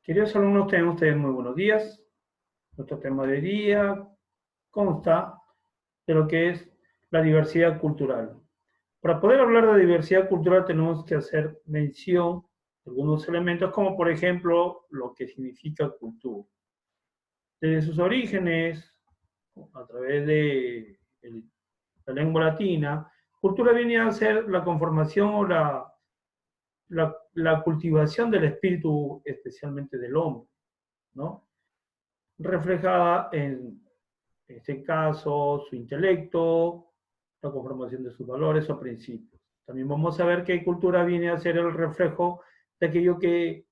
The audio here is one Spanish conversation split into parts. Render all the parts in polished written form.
Queridos alumnos, tengan ustedes muy buenos días. Nuestro tema de día consta de lo que es la diversidad cultural. Para poder hablar de diversidad cultural tenemos que hacer mención de algunos elementos, como por ejemplo lo que significa cultura. Desde sus orígenes, a través de la lengua latina, cultura viene a ser la conformación o la cultivación del espíritu, especialmente del hombre, ¿no? Reflejada en este caso, su intelecto, la conformación de sus valores o principios. También vamos a ver que cultura viene a ser el reflejo de aquello que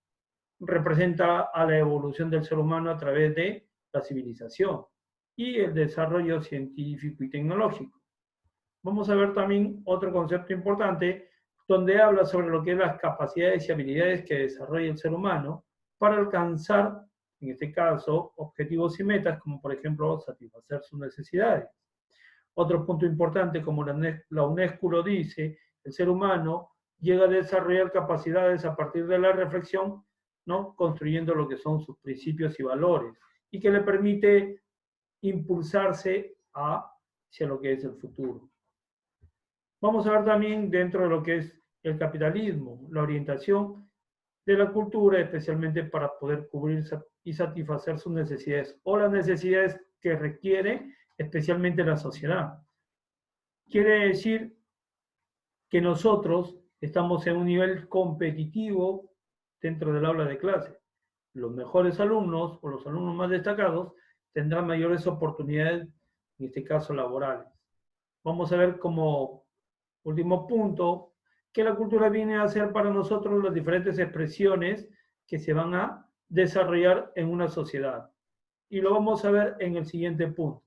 representa a la evolución del ser humano a través de la civilización y el desarrollo científico y tecnológico. Vamos a ver también otro concepto importante donde habla sobre lo que es las capacidades y habilidades que desarrolla el ser humano para alcanzar, en este caso, objetivos y metas, como por ejemplo satisfacer sus necesidades. Otro punto importante, como la UNESCO lo dice, el ser humano llega a desarrollar capacidades a partir de la reflexión, ¿no? Construyendo lo que son sus principios y valores, y que le permite impulsarse hacia lo que es el futuro. Vamos a ver también dentro de lo que es el capitalismo, la orientación de la cultura, especialmente para poder cubrir y satisfacer sus necesidades o las necesidades que requiere especialmente la sociedad. Quiere decir que nosotros estamos en un nivel competitivo dentro del aula de clase. Los mejores alumnos o los alumnos más destacados tendrán mayores oportunidades, en este caso laborales. Vamos a ver como último punto que la cultura viene a ser para nosotros las diferentes expresiones que se van a desarrollar en una sociedad. Y lo vamos a ver en el siguiente punto.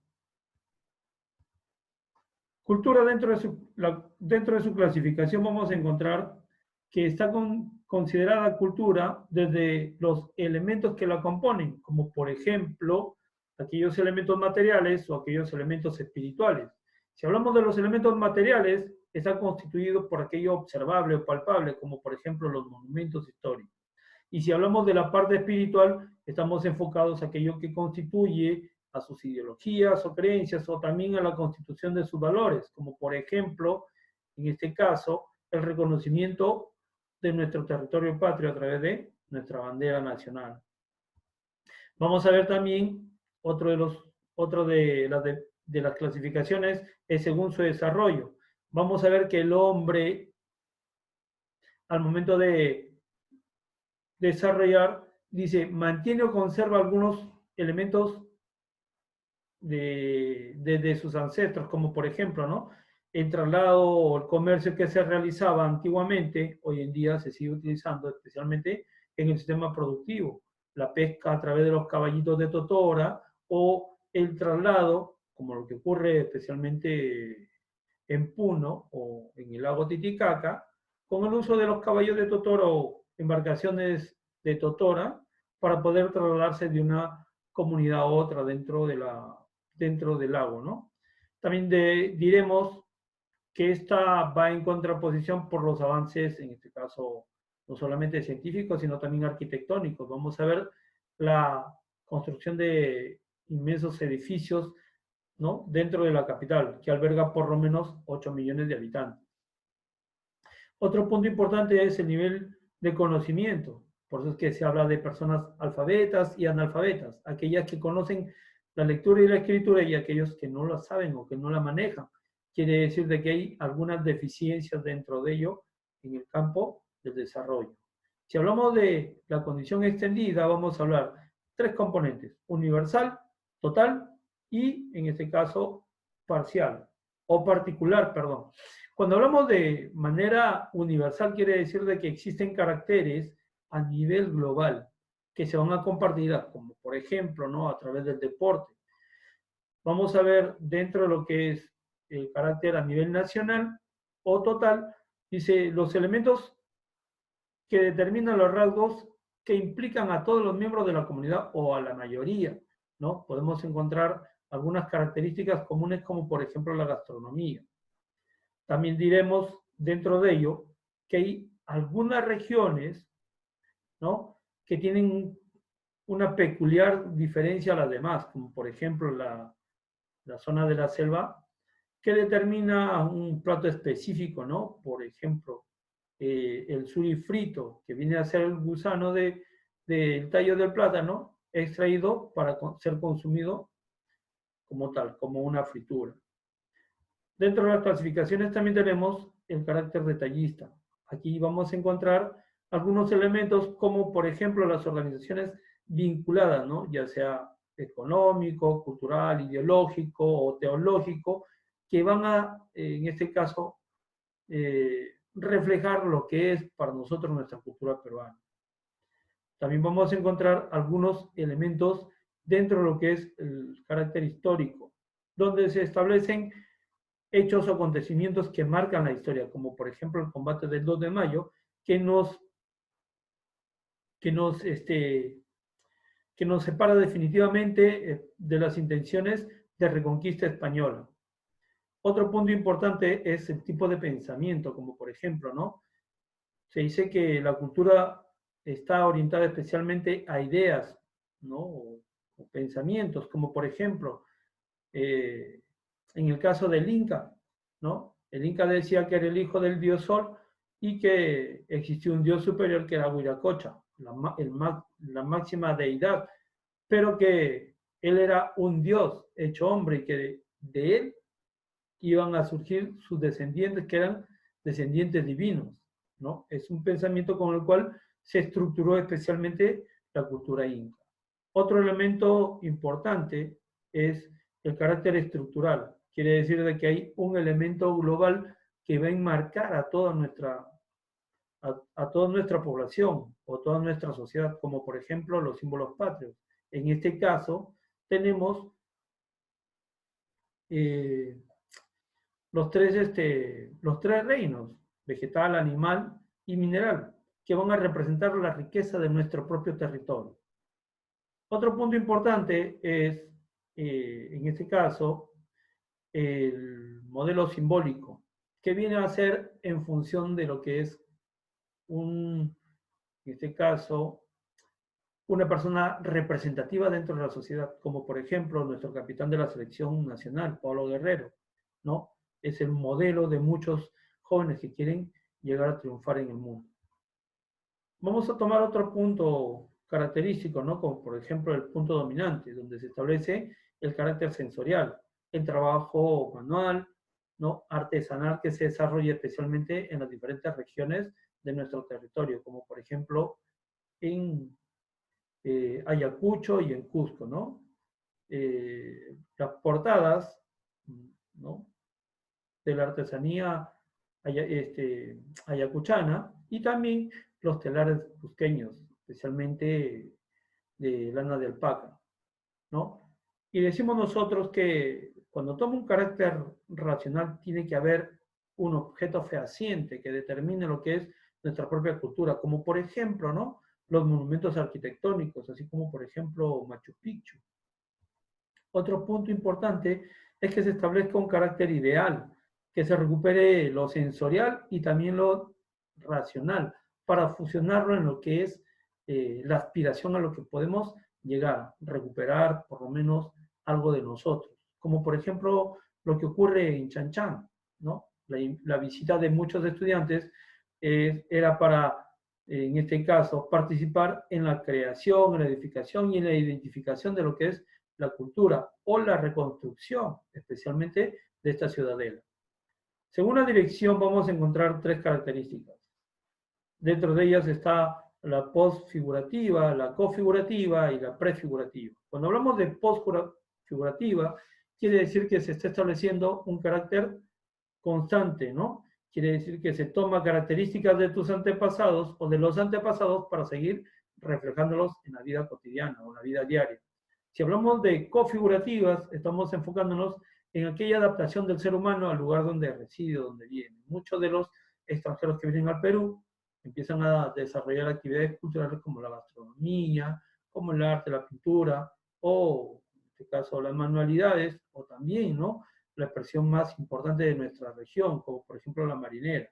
Cultura dentro de su clasificación vamos a encontrar que está considerada cultura desde los elementos que la componen, como por ejemplo aquellos elementos materiales o aquellos elementos espirituales. Si hablamos de los elementos materiales, está constituido por aquello observable o palpable, como por ejemplo los monumentos históricos. Y si hablamos de la parte espiritual, estamos enfocados a aquello que constituye a sus ideologías o creencias o también a la constitución de sus valores, como por ejemplo, en este caso, el reconocimiento de nuestro territorio patrio a través de nuestra bandera nacional. Vamos a ver también otro de las clasificaciones es según su desarrollo. Vamos a ver que el hombre, al momento de desarrollar, dice, mantiene o conserva algunos elementos de sus ancestros, como por ejemplo, ¿no? El traslado o el comercio que se realizaba antiguamente, hoy en día se sigue utilizando especialmente en el sistema productivo. La pesca a través de los caballitos de totora o el traslado, como lo que ocurre especialmente en Puno o en el lago Titicaca, con el uso de los caballos de totora o embarcaciones de totora para poder trasladarse de una comunidad a otra dentro del lago, ¿no? También diremos que esta va en contraposición por los avances, en este caso, no solamente científicos, sino también arquitectónicos. Vamos a ver la construcción de inmensos edificios, ¿no? Dentro de la capital, que alberga por lo menos 8 millones de habitantes. Otro punto importante es el nivel de conocimiento. Por eso es que se habla de personas alfabetas y analfabetas, aquellas que conocen la lectura y la escritura y aquellos que no la saben o que no la manejan. Quiere decir de que hay algunas deficiencias dentro de ello en el campo del desarrollo. Si hablamos de la condición extendida, vamos a hablar tres componentes: universal, total y, en este caso, parcial o particular, perdón. Cuando hablamos de manera universal, quiere decir de que existen caracteres a nivel global que se van a compartir, como por ejemplo, ¿no? A través del deporte. Vamos a ver dentro de lo que es el carácter a nivel nacional o total, dice los elementos que determinan los rasgos que implican a todos los miembros de la comunidad o a la mayoría, ¿no? Podemos encontrar algunas características comunes como por ejemplo la gastronomía. También diremos dentro de ello que hay algunas regiones, ¿no? Que tienen una peculiar diferencia a las demás, como por ejemplo la zona de la selva, que determina un plato específico, ¿no? Por ejemplo, el suri frito, que viene a ser el gusano del tallo del plátano, extraído para ser consumido como tal, como una fritura. Dentro de las clasificaciones también tenemos el carácter detallista. Aquí vamos a encontrar algunos elementos como, por ejemplo, las organizaciones vinculadas, ¿no? Ya sea económico, cultural, ideológico o teológico, que van a, en este caso, reflejar lo que es para nosotros nuestra cultura peruana. También vamos a encontrar algunos elementos dentro de lo que es el carácter histórico, donde se establecen hechos o acontecimientos que marcan la historia, como por ejemplo el combate del 2 de mayo, que nos, que nos, este, que nos separa definitivamente de las intenciones de reconquista española. Otro punto importante es el tipo de pensamiento, como por ejemplo, ¿no? Se dice que la cultura está orientada especialmente a ideas, ¿no? O pensamientos, como por ejemplo, en el caso del Inca, ¿no? El Inca decía que era el hijo del dios Sol y que existía un dios superior que era Huiracocha, la máxima deidad, pero que él era un dios hecho hombre y que de él iban a surgir sus descendientes, que eran descendientes divinos, ¿no? Es un pensamiento con el cual se estructuró especialmente la cultura inca. Otro elemento importante es el carácter estructural. Quiere decir de que hay un elemento global que va a enmarcar a toda nuestra población o toda nuestra sociedad, como por ejemplo los símbolos patrios. En este caso, tenemos eh, los tres reinos, vegetal, animal y mineral, que van a representar la riqueza de nuestro propio territorio. Otro punto importante es, en este caso, el modelo simbólico, que viene a ser en función de lo que es en este caso, una persona representativa dentro de la sociedad, como por ejemplo nuestro capitán de la selección nacional, Pablo Guerrero, ¿no? Es el modelo de muchos jóvenes que quieren llegar a triunfar en el mundo. Vamos a tomar otro punto característico, ¿no? Como por ejemplo el punto dominante, donde se establece el carácter sensorial, el trabajo manual, ¿no? Artesanal que se desarrolla especialmente en las diferentes regiones de nuestro territorio, como por ejemplo en Ayacucho y en Cusco, ¿no? Las portadas, ¿no? De la artesanía ayacuchana y también los telares cusqueños, especialmente de lana de alpaca, ¿no? Y decimos nosotros que cuando toma un carácter racional tiene que haber un objeto fehaciente que determine lo que es nuestra propia cultura, como por ejemplo, ¿no? Los monumentos arquitectónicos, así como por ejemplo Machu Picchu. Otro punto importante es que se establezca un carácter ideal, que se recupere lo sensorial y también lo racional, para fusionarlo en lo que es la aspiración a lo que podemos llegar, recuperar por lo menos algo de nosotros. Como por ejemplo lo que ocurre en Chan Chan, ¿no? La visita de muchos estudiantes era para, en este caso, participar en la creación, en la edificación y en la identificación de lo que es la cultura o la reconstrucción, especialmente de esta ciudadela. Según la dirección vamos a encontrar tres características. Dentro de ellas está la postfigurativa, la configurativa y la prefigurativa. Cuando hablamos de postfigurativa, quiere decir que se está estableciendo un carácter constante, ¿no? Quiere decir que se toma características de tus antepasados o de los antepasados para seguir reflejándolos en la vida cotidiana o en la vida diaria. Si hablamos de configurativas, estamos enfocándonos en aquella adaptación del ser humano al lugar donde reside, donde viene. Muchos de los extranjeros que vienen al Perú empiezan a desarrollar actividades culturales como la gastronomía, como el arte, la pintura, o en este caso las manualidades, o también, ¿no? La expresión más importante de nuestra región, como por ejemplo la marinera,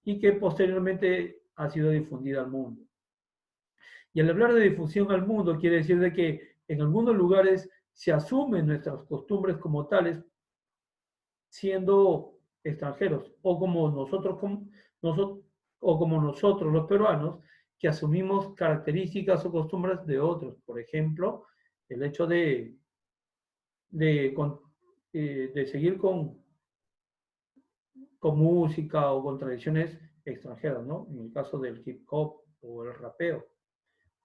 y que posteriormente ha sido difundida al mundo. Y al hablar de difusión al mundo, quiere decir de que en algunos lugares se asumen nuestras costumbres como tales, siendo extranjeros, o como nosotros los peruanos, que asumimos características o costumbres de otros. Por ejemplo, el hecho de, con- de seguir con música o con tradiciones extranjeras, ¿no? En el caso del hip hop o el rapeo.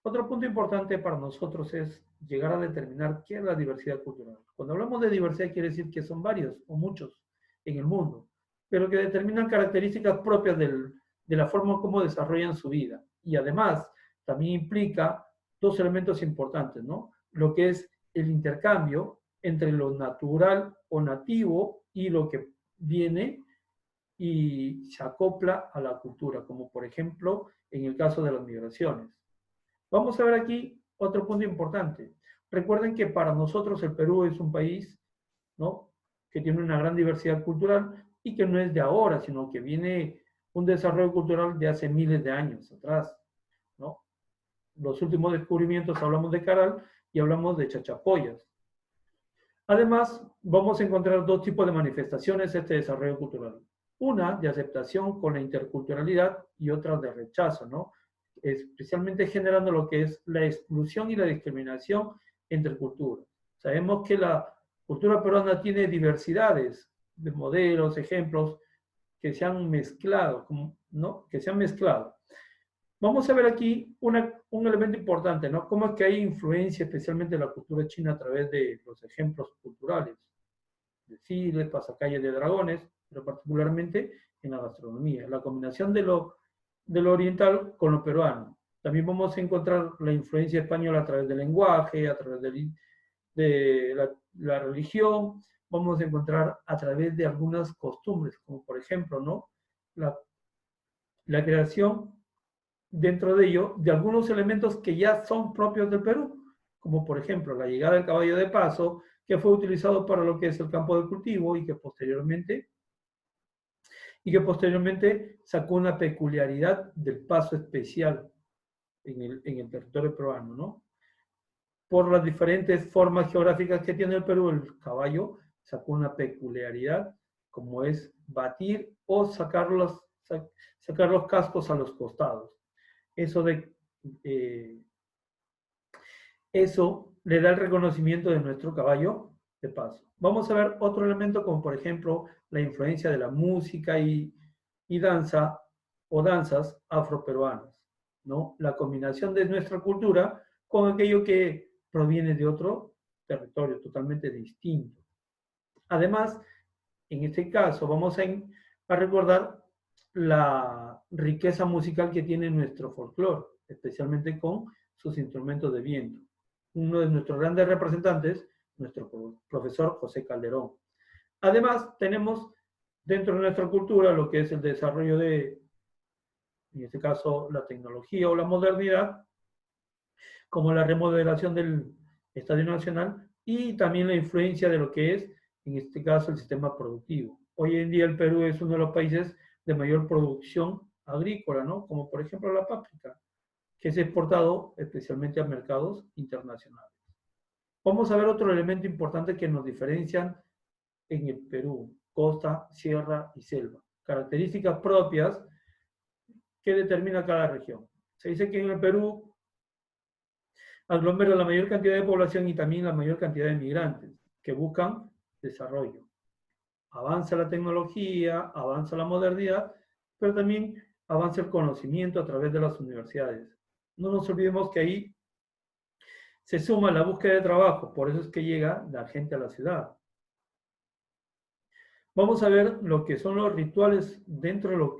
Otro punto importante para nosotros es llegar a determinar qué es la diversidad cultural. Cuando hablamos de diversidad quiere decir que son varios o muchos en el mundo, pero que determinan características propias de la forma como desarrollan su vida. Y además también implica dos elementos importantes, ¿no? Lo que es el intercambio entre lo natural o nativo y lo que viene y se acopla a la cultura, como por ejemplo en el caso de las migraciones. Vamos a ver aquí otro punto importante. Recuerden que para nosotros el Perú es un país, ¿no?, que tiene una gran diversidad cultural y que no es de ahora, sino que viene un desarrollo cultural de hace miles de años atrás, ¿no? Los últimos descubrimientos hablamos de Caral y hablamos de Chachapoyas. Además, vamos a encontrar dos tipos de manifestaciones de este desarrollo cultural. Una de aceptación con la interculturalidad y otra de rechazo, ¿no? Especialmente generando lo que es la exclusión y la discriminación entre culturas. Sabemos que la cultura peruana tiene diversidades de modelos, ejemplos que se han mezclado, ¿no? Que se han mezclado. Vamos a ver aquí un elemento importante, ¿no? Cómo es que hay influencia especialmente de la cultura china a través de los ejemplos culturales, desfiles, pasacalles de dragones, pero particularmente en la gastronomía, la combinación de lo oriental con lo peruano. También vamos a encontrar la influencia española a través del lenguaje, a través de la religión, vamos a encontrar a través de algunas costumbres, como por ejemplo, ¿no?, la creación dentro de ello de algunos elementos que ya son propios del Perú, como por ejemplo la llegada del caballo de paso, que fue utilizado para lo que es el campo de cultivo y que posteriormente sacó una peculiaridad del paso especial en el territorio peruano, ¿no? Por las diferentes formas geográficas que tiene el Perú, el caballo sacó una peculiaridad, como es batir o sacar los cascos a los costados. Eso eh, eso le da el reconocimiento de nuestro caballo de paso. Vamos a ver otro elemento como por ejemplo la influencia de la música y danza o danzas afroperuanas, ¿no? La combinación de nuestra cultura con aquello que proviene de otro territorio totalmente distinto. Además, en este caso vamos a recordar la riqueza musical que tiene nuestro folclore, especialmente con sus instrumentos de viento. Uno de nuestros grandes representantes, nuestro profesor José Calderón. Además, tenemos dentro de nuestra cultura lo que es el desarrollo de, en este caso, la tecnología o la modernidad, como la remodelación del Estadio Nacional y también la influencia de lo que es, en este caso, el sistema productivo. Hoy en día el Perú es uno de los países de mayor producción agrícola, ¿no? Como por ejemplo la páprica, que es exportado especialmente a mercados internacionales. Vamos a ver otro elemento importante que nos diferencian en el Perú: costa, sierra y selva. Características propias que determina cada región. Se dice que en el Perú aglomera la mayor cantidad de población y también la mayor cantidad de migrantes que buscan desarrollo. Avanza la tecnología, avanza la modernidad, pero también avanza el conocimiento a través de las universidades. No nos olvidemos que ahí se suma la búsqueda de trabajo, por eso es que llega la gente a la ciudad. Vamos a ver lo que son los rituales dentro de lo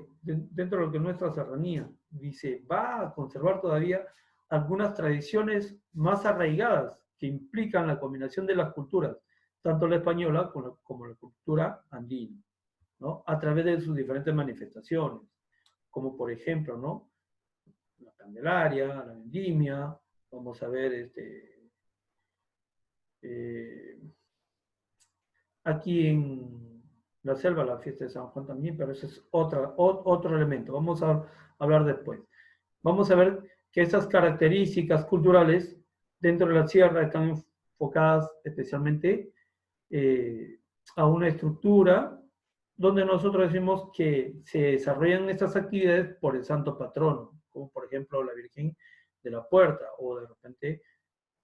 que es nuestra serranía. Dice, va a conservar todavía algunas tradiciones más arraigadas que implican la combinación de las culturas, tanto la española como la cultura andina, ¿no? A través de sus diferentes manifestaciones, como por ejemplo, ¿no?, la Candelaria, la Vendimia. Vamos a ver eh, aquí en la selva, la fiesta de San Juan también, pero ese es otro elemento. Vamos a hablar después. Vamos a ver que esas características culturales dentro de la sierra están enfocadas especialmente a una estructura donde nosotros decimos que se desarrollan estas actividades por el santo patrono, como por ejemplo la Virgen de la Puerta, o de repente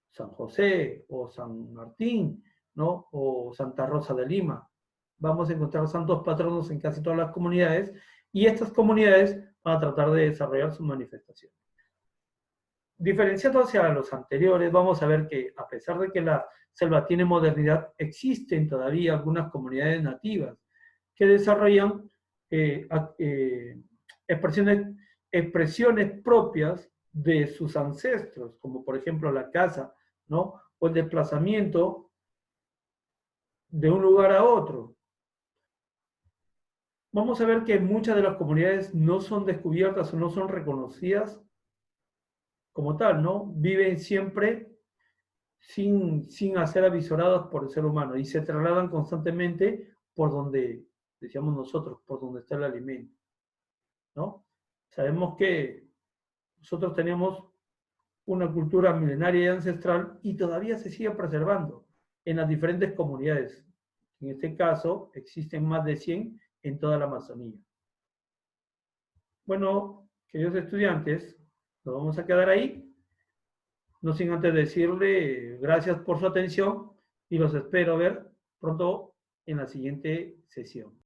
San José, o San Martín, ¿no? O Santa Rosa de Lima. Vamos a encontrar santos patronos en casi todas las comunidades, y estas comunidades van a tratar de desarrollar sus manifestaciones. Diferenciando hacia los anteriores, vamos a ver que a pesar de que la selva tiene modernidad, existen todavía algunas comunidades nativas que desarrollan expresiones propias de sus ancestros, como por ejemplo la caza, ¿no? O el desplazamiento de un lugar a otro. Vamos a ver que muchas de las comunidades no son descubiertas o no son reconocidas como tal, ¿no? Viven siempre sin ser avisorados por el ser humano y se trasladan constantemente por donde, decíamos nosotros, por donde está el alimento, ¿no? Sabemos que nosotros tenemos una cultura milenaria y ancestral y todavía se sigue preservando en las diferentes comunidades. En este caso, existen más de 100 en toda la Amazonía. Bueno, queridos estudiantes, nos vamos a quedar ahí. No sin antes decirle gracias por su atención y los espero ver pronto en la siguiente sesión.